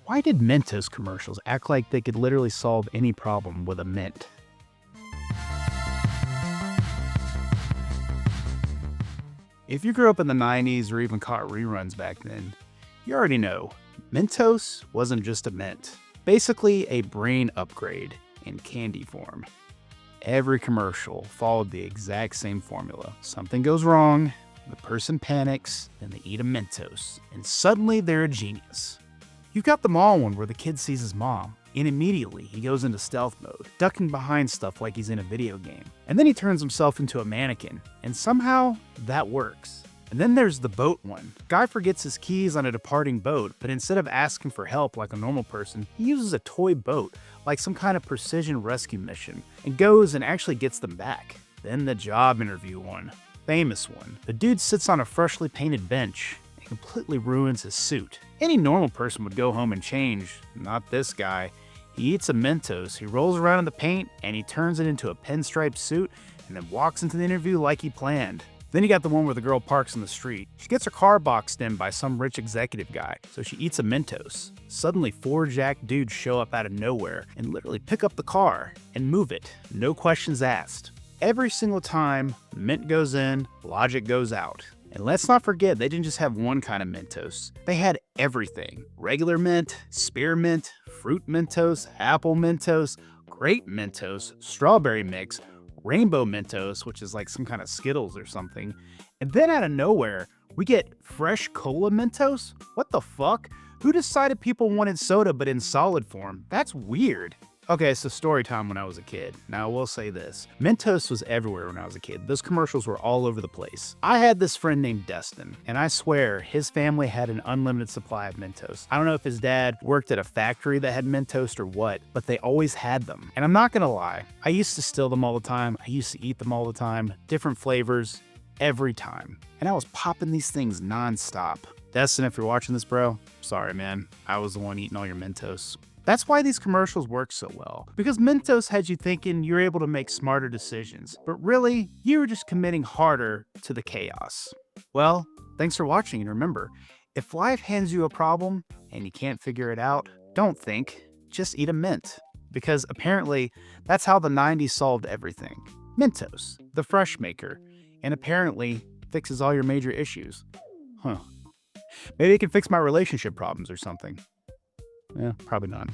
Why did Mentos commercials act like they could literally solve any problem with a mint? If you grew up in the 90s or even caught reruns back then, you already know Mentos wasn't just a mint, basically a brain upgrade in candy form. Every commercial followed the exact same formula. Something goes wrong, the person panics, then they eat a Mentos, and suddenly they're a genius. You've got the mall one where the kid sees his mom, and immediately he goes into stealth mode, ducking behind stuff like he's in a video game. And then he turns himself into a mannequin, and somehow that works. And then there's the boat one. Guy forgets his keys on a departing boat, but instead of asking for help like a normal person, he uses a toy boat, like some kind of precision rescue mission, and goes and actually gets them back. Then the job interview one. Famous one. The dude sits on a freshly painted bench and completely ruins his suit. Any normal person would go home and change, not this guy. He eats a Mentos, he rolls around in the paint, and he turns it into a pinstripe suit and then walks into the interview like he planned. Then you got the one where the girl parks in the street. She gets her car boxed in by some rich executive guy, so she eats a Mentos. Suddenly 4 jacked dudes show up out of nowhere and literally pick up the car and move it, no questions asked. Every single time, mint goes in, logic goes out. And let's not forget, they didn't just have one kind of Mentos. They had everything. Regular mint, spearmint, fruit Mentos, apple Mentos, grape Mentos, strawberry mix, rainbow Mentos, which is like some kind of Skittles or something. And then out of nowhere, we get fresh cola Mentos? What the fuck? Who decided people wanted soda but in solid form? That's weird. Okay, so story time when I was a kid. Now, I will say this. Mentos was everywhere when I was a kid. Those commercials were all over the place. I had this friend named Destin, and I swear his family had an unlimited supply of Mentos. I don't know if his dad worked at a factory that had Mentos or what, but they always had them. And I'm not gonna lie, I used to steal them all the time. I used to eat them all the time. Different flavors, every time. And I was popping these things nonstop. Destin, if you're watching this, bro, sorry, man. I was the one eating all your Mentos. That's why these commercials work so well, because Mentos had you thinking you're able to make smarter decisions, but really, you were just committing harder to the chaos. Well, thanks for watching, and remember, if life hands you a problem and you can't figure it out, don't think, just eat a mint. Because apparently, that's how the 90s solved everything. Mentos, the fresh maker, and apparently fixes all your major issues. Huh. Maybe it can fix my relationship problems or something. Yeah, probably not.